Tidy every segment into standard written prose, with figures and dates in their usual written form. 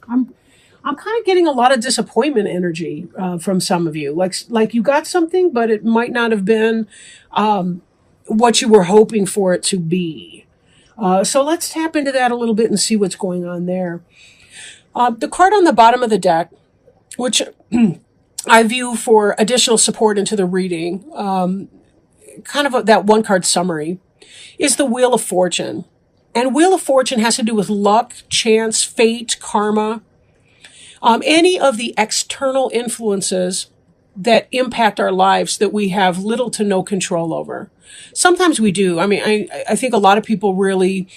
I'm I'm kind of getting a lot of disappointment energy from some of you. Like you got something, but it might not have been what you were hoping for it to be. So let's tap into that a little bit and see what's going on there. The card on the bottom of the deck, which I view for additional support into the reading, kind of that one card summary, is the Wheel of Fortune. And Wheel of Fortune has to do with luck, chance, fate, karma, any of the external influences that impact our lives that we have little to no control over. Sometimes we do. I mean, I think a lot of people really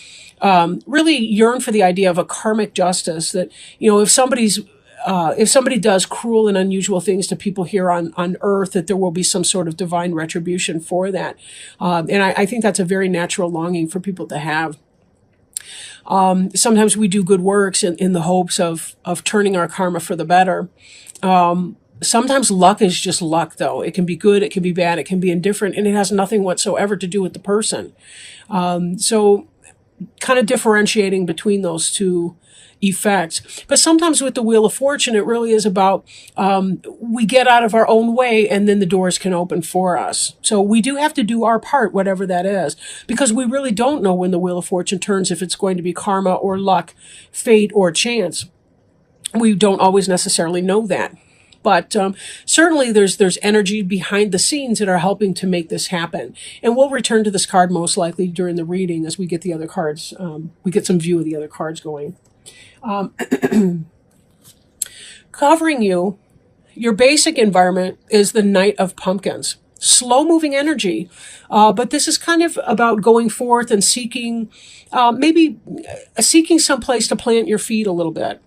yearn for the idea of a karmic justice that, if somebody does cruel and unusual things to people here on earth, that there will be some sort of divine retribution for that. And I think that's a very natural longing for people to have. Sometimes we do good works in the hopes of turning our karma for the better. Sometimes luck is just luck, though. It can be good, it can be bad, it can be indifferent, and it has nothing whatsoever to do with the person. So kind of differentiating between those two effects. But sometimes with the Wheel of Fortune, it really is about we get out of our own way and then the doors can open for us. So we do have to do our part, whatever that is, because we really don't know when the Wheel of Fortune turns, if it's going to be karma or luck, fate or chance. We don't always necessarily know that. But certainly there's energy behind the scenes that are helping to make this happen. And we'll return to this card most likely during the reading as we get the other cards. We get some view of the other cards going. Covering you, your basic environment is the Knight of Pumpkins. Slow moving energy. But this is kind of about going forth and seeking, maybe seeking some place to plant your feet a little bit.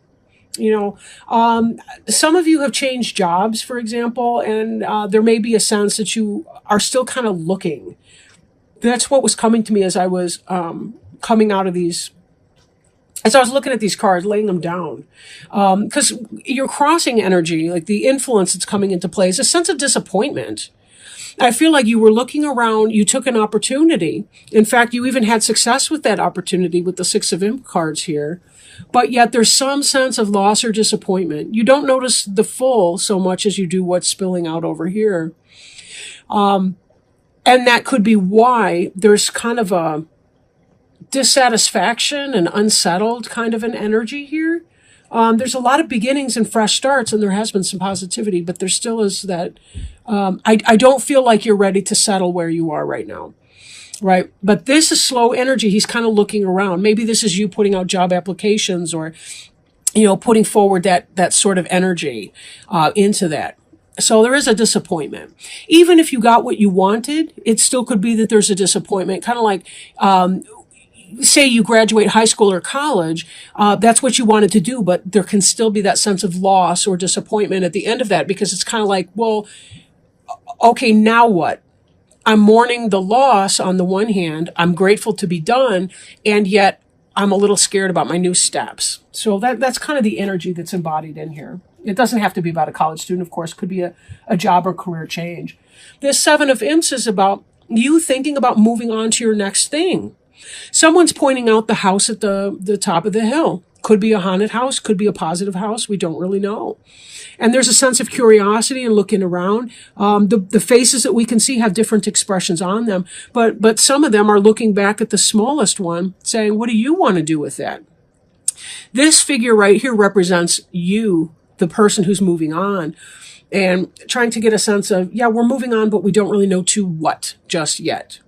Some of you have changed jobs, for example, and there may be a sense that you are still kind of looking. That's what was coming to me as I was coming out of these, as I was looking at these cards, laying them down. Because your crossing energy, like the influence that's coming into play, is a sense of disappointment. I feel like you were looking around, you took an opportunity. In fact, you even had success with that opportunity with the Six of Imp cards here. But yet there's some sense of loss or disappointment. You don't notice the full so much as you do what's spilling out over here. And that could be why there's kind of a dissatisfaction and unsettled kind of an energy here. There's a lot of beginnings and fresh starts, and there has been some positivity, but there still is that. I don't feel like you're ready to settle where you are right now. Right. But this is slow energy. He's kind of looking around. Maybe this is you putting out job applications or, putting forward that sort of energy into that. So there is a disappointment. Even if you got what you wanted, it still could be that there's a disappointment. Kind of like, say you graduate high school or college, that's what you wanted to do, but there can still be that sense of loss or disappointment at the end of that, because it's kind of like, well, okay, now what? I'm mourning the loss on the one hand. I'm grateful to be done, and yet I'm a little scared about my new steps. So that's kind of the energy that's embodied in here. It doesn't have to be about a college student, of course. It could be a job or career change. This Seven of Imps is about you thinking about moving on to your next thing. Someone's pointing out the house at the top of the hill. Could be a haunted house, could be a positive house. We don't really know. And there's a sense of curiosity and looking around. The faces that we can see have different expressions on them, but some of them are looking back at the smallest one, saying, what do you want to do with that? This figure right here represents you, the person who's moving on, and trying to get a sense of, yeah, we're moving on, but we don't really know to what just yet.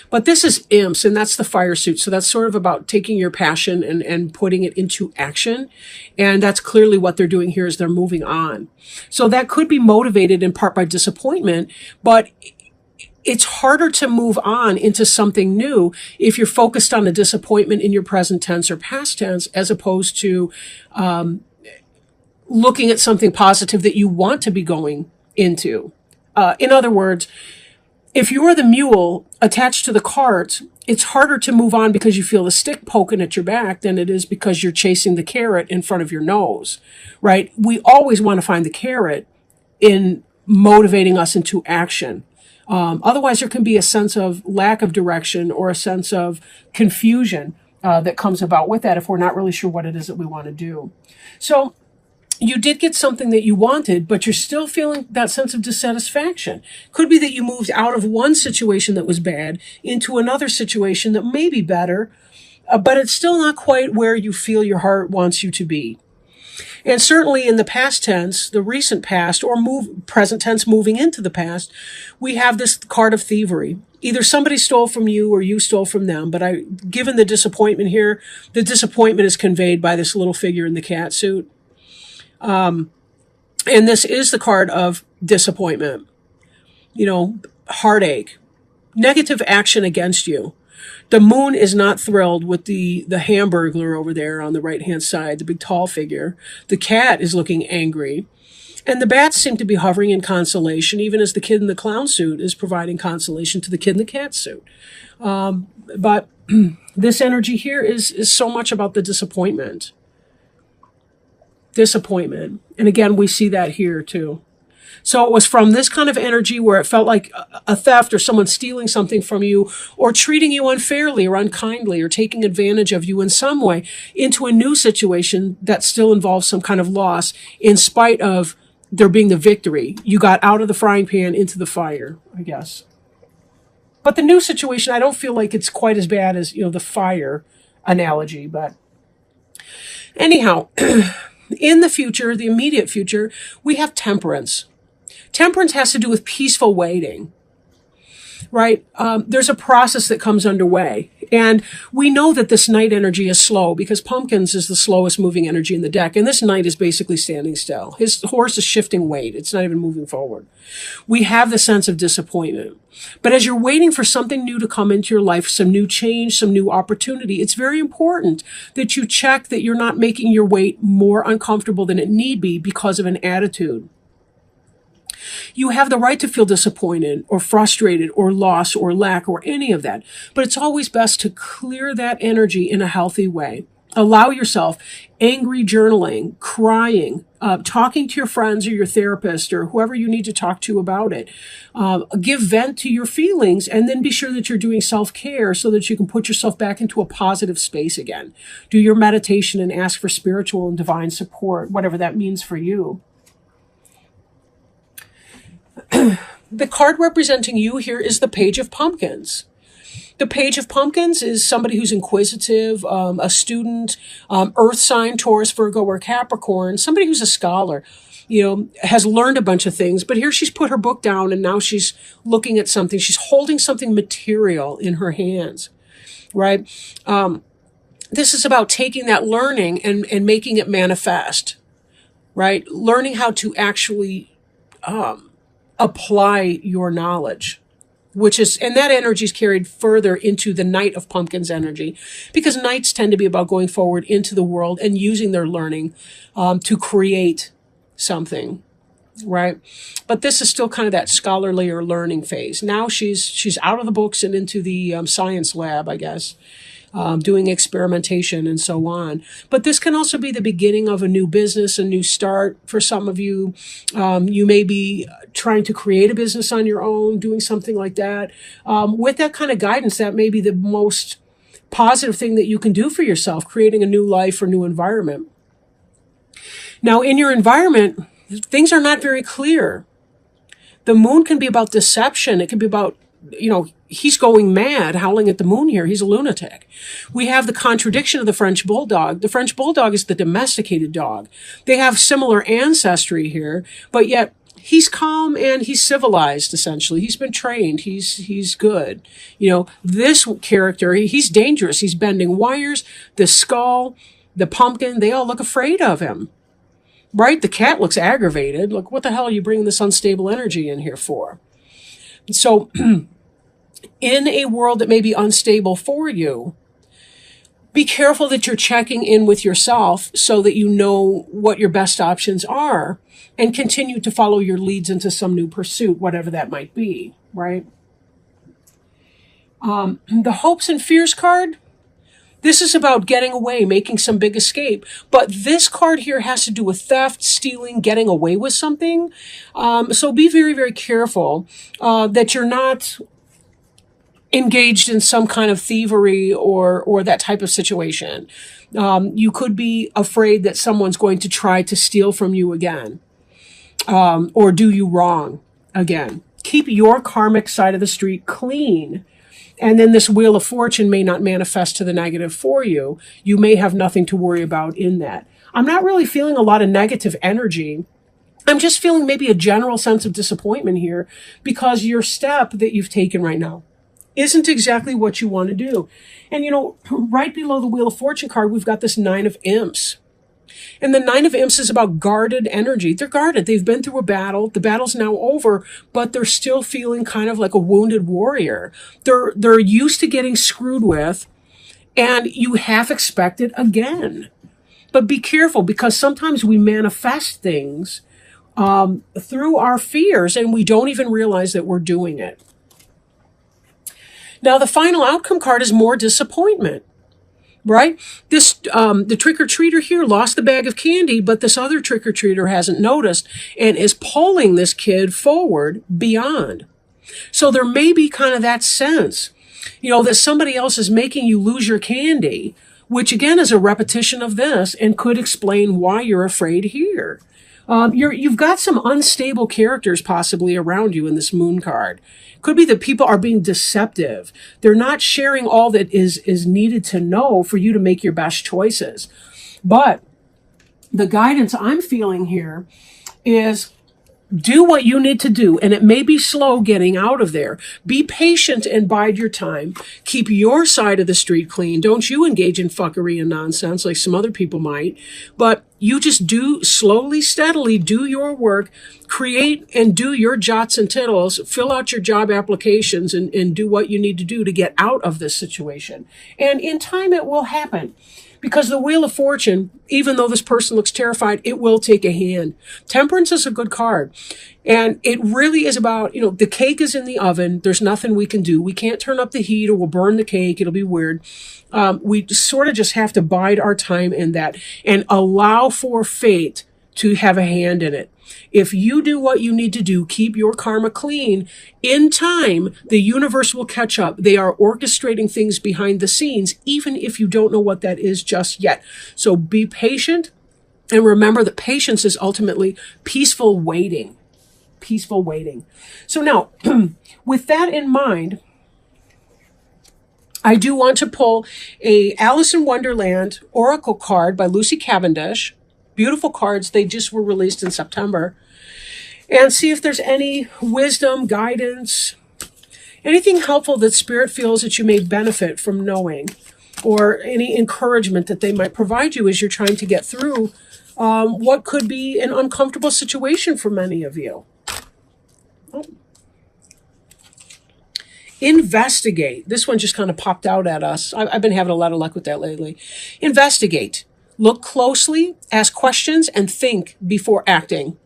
But this is imps, and that's the fire suit. So that's sort of about taking your passion and putting it into action. And that's clearly what they're doing here, is they're moving on. So that could be motivated in part by disappointment, but it's harder to move on into something new if you're focused on a disappointment in your present tense or past tense, as opposed to looking at something positive that you want to be going into. In other words, if you're the mule attached to the cart, it's harder to move on because you feel the stick poking at your back than it is because you're chasing the carrot in front of your nose, right? We always want to find the carrot in motivating us into action. Otherwise, there can be a sense of lack of direction or a sense of confusion that comes about with that if we're not really sure what it is that we want to do. So you did get something that you wanted, but you're still feeling that sense of dissatisfaction. Could be that you moved out of one situation that was bad into another situation that may be better, but it's still not quite where you feel your heart wants you to be. And certainly in the past tense, the recent past, or present tense moving into the past, we have this card of thievery. Either somebody stole from you or you stole from them. But given the disappointment here, the disappointment is conveyed by this little figure in the cat suit. And this is the card of disappointment, heartache, negative action against you. The moon is not thrilled with the hamburglar over there on the right-hand side, the big tall figure. The cat is looking angry. And the bats seem to be hovering in consolation, even as the kid in the clown suit is providing consolation to the kid in the cat suit. But this energy here is so much about the disappointment. Disappointment. And again, we see that here too. So it was from this kind of energy where it felt like a theft or someone stealing something from you or treating you unfairly or unkindly or taking advantage of you in some way into a new situation that still involves some kind of loss in spite of there being the victory. You got out of the frying pan into the fire, I guess. But the new situation, I don't feel like it's quite as bad as, the fire analogy. But anyhow, in the future, the immediate future, we have temperance. Temperance has to do with peaceful waiting, right? There's a process that comes underway. And we know that this night energy is slow because pumpkins is the slowest moving energy in the deck. And this knight is basically standing still. His horse is shifting weight. It's not even moving forward. We have the sense of disappointment. But as you're waiting for something new to come into your life, some new change, some new opportunity, it's very important that you check that you're not making your wait more uncomfortable than it need be because of an attitude. You have the right to feel disappointed or frustrated or lost or lack or any of that. But it's always best to clear that energy in a healthy way. Allow yourself angry journaling, crying, talking to your friends or your therapist or whoever you need to talk to about it. Give vent to your feelings and then be sure that you're doing self-care so that you can put yourself back into a positive space again. Do your meditation and ask for spiritual and divine support, whatever that means for you. The card representing you here is the Page of Pumpkins. The Page of Pumpkins is somebody who's inquisitive, a student, earth sign, Taurus, Virgo, or Capricorn, somebody who's a scholar, has learned a bunch of things. But here she's put her book down and now she's looking at something. She's holding something material in her hands, right? This is about taking that learning and making it manifest, right? Learning how to actually apply your knowledge, and that energy is carried further into the Knight of Pumpkins energy, because knights tend to be about going forward into the world and using their learning to create something, right? But this is still kind of that scholarly or learning phase. Now she's out of the books and into the science lab, I guess. Doing experimentation and so on. But this can also be the beginning of a new business, a new start for some of you. You may be trying to create a business on your own, doing something like that. With that kind of guidance, that may be the most positive thing that you can do for yourself, creating a new life or new environment. Now, in your environment, things are not very clear. The moon can be about deception. It can be about he's going mad, howling at the moon here. He's a lunatic. We have the contradiction of the French bulldog. The French bulldog is the domesticated dog. They have similar ancestry here, but yet he's calm and he's civilized, essentially. He's been trained. He's good. This character, he's dangerous. He's bending wires. The skull, the pumpkin, they all look afraid of him. Right? The cat looks aggravated. Look, what the hell are you bringing this unstable energy in here for? So in a world that may be unstable for you, be careful that you're checking in with yourself so that you know what your best options are and continue to follow your leads into some new pursuit, whatever that might be, right? The Hopes and Fears card, this is about getting away, making some big escape. But this card here has to do with theft, stealing, getting away with something. So be very, very careful that you're not engaged in some kind of thievery or that type of situation. You could be afraid that someone's going to try to steal from you again, or do you wrong again. Keep your karmic side of the street clean. And then this Wheel of Fortune may not manifest to the negative for you. You may have nothing to worry about in that. I'm not really feeling a lot of negative energy. I'm just feeling maybe a general sense of disappointment here because your step that you've taken right now isn't exactly what you want to do. And, you know, right below the Wheel of Fortune card, we've got this Nine of Imps. And the Nine of Imps is about guarded energy. They're guarded. They've been through a battle. The battle's now over, but they're still feeling kind of like a wounded warrior. They're used to getting screwed with, and you half expect it again. But be careful, because sometimes we manifest things through our fears, and we don't even realize that we're doing it. Now, the final outcome card is more disappointment. Right? This, the trick-or-treater here lost the bag of candy, but this other trick-or-treater hasn't noticed and is pulling this kid forward beyond. So there may be kind of that sense, you know, that somebody else is making you lose your candy, which again is a repetition of this and could explain why you're afraid here. You've got some unstable characters possibly around you in this Moon card. Could be that people are being deceptive. They're not sharing all that is needed to know for you to make your best choices. But the guidance I'm feeling here is do what you need to do, and it may be slow getting out of there. Be patient and bide your time. Keep your side of the street clean. Don't you engage in fuckery and nonsense like some other people might. But you just do slowly, steadily, do your work, create and do your jots and tittles, fill out your job applications, and do what you need to do to get out of this situation. And in time, it will happen. Because the Wheel of Fortune, even though this person looks terrified, it will take a hand. Temperance is a good card. And it really is about, you know, the cake is in the oven. There's nothing we can do. We can't turn up the heat or we'll burn the cake. It'll be weird. We sort of just have to bide our time in that and allow for fate to have a hand in it. If you do what you need to do, keep your karma clean, in time, the universe will catch up. They are orchestrating things behind the scenes, even if you don't know what that is just yet. So be patient, and remember that patience is ultimately peaceful waiting. Peaceful waiting. So now, with that in mind, I do want to pull a Alice in Wonderland Oracle card by Lucy Cavendish. Beautiful cards. They just were released in September. And see if there's any wisdom, guidance, anything helpful that Spirit feels that you may benefit from knowing, or any encouragement that they might provide you as you're trying to get through what could be an uncomfortable situation for many of you. Oh. Investigate. This one just kind of popped out at us. I've been having a lot of luck with that lately. Investigate. Look closely, ask questions, and think before acting.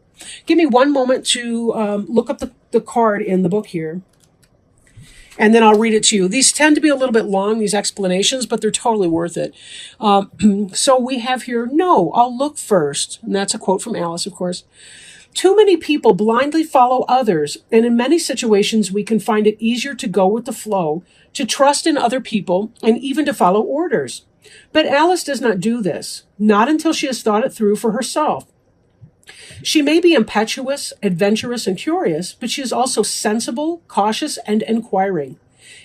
Give me one moment to look up the card in the book here, and then I'll read it to you. These tend to be a little bit long, these explanations, but they're totally worth it. So we have here, no, I'll look first. And that's a quote from Alice, of course. Too many people blindly follow others, and in many situations we can find it easier to go with the flow, to trust in other people, and even to follow orders. But Alice does not do this, not until she has thought it through for herself. She may be impetuous, adventurous, and curious, but she is also sensible, cautious, and inquiring.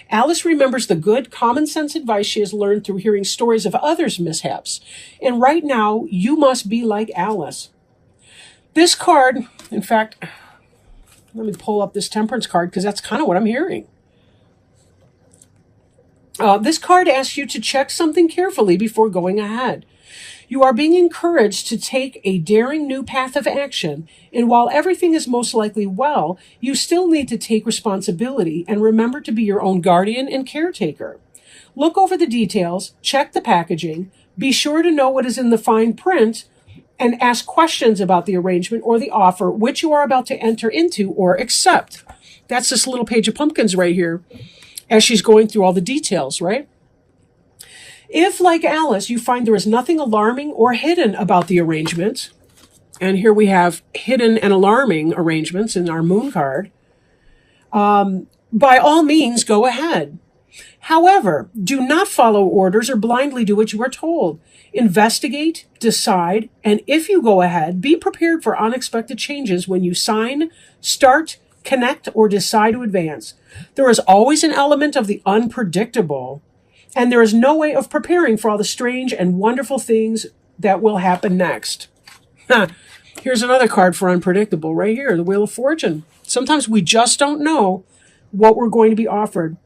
Alice remembers the good, common sense advice she has learned through hearing stories of others' mishaps. And right now, you must be like Alice. This card, in fact, let me pull up this Temperance card because that's kind of what I'm hearing. This card asks you to check something carefully before going ahead. You are being encouraged to take a daring new path of action, and while everything is most likely well, you still need to take responsibility and remember to be your own guardian and caretaker. Look over the details, check the packaging, be sure to know what is in the fine print, and ask questions about the arrangement or the offer which you are about to enter into or accept. That's this little page of pumpkins right here, as she's going through all the details, right? If, like Alice, you find there is nothing alarming or hidden about the arrangement, and here we have hidden and alarming arrangements in our Moon card, by all means, go ahead. However, do not follow orders or blindly do what you are told. Investigate, decide, and if you go ahead, be prepared for unexpected changes when you sign, start, connect, or decide to advance. There is always an element of the unpredictable, and there is no way of preparing for all the strange and wonderful things that will happen next. Here's another card for unpredictable right here, the Wheel of Fortune. Sometimes we just don't know what we're going to be offered.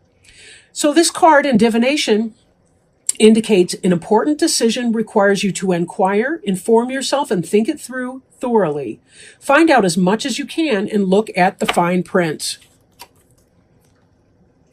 So this card in divination indicates an important decision requires you to inquire, inform yourself, and think it through thoroughly. Find out as much as you can and look at the fine print.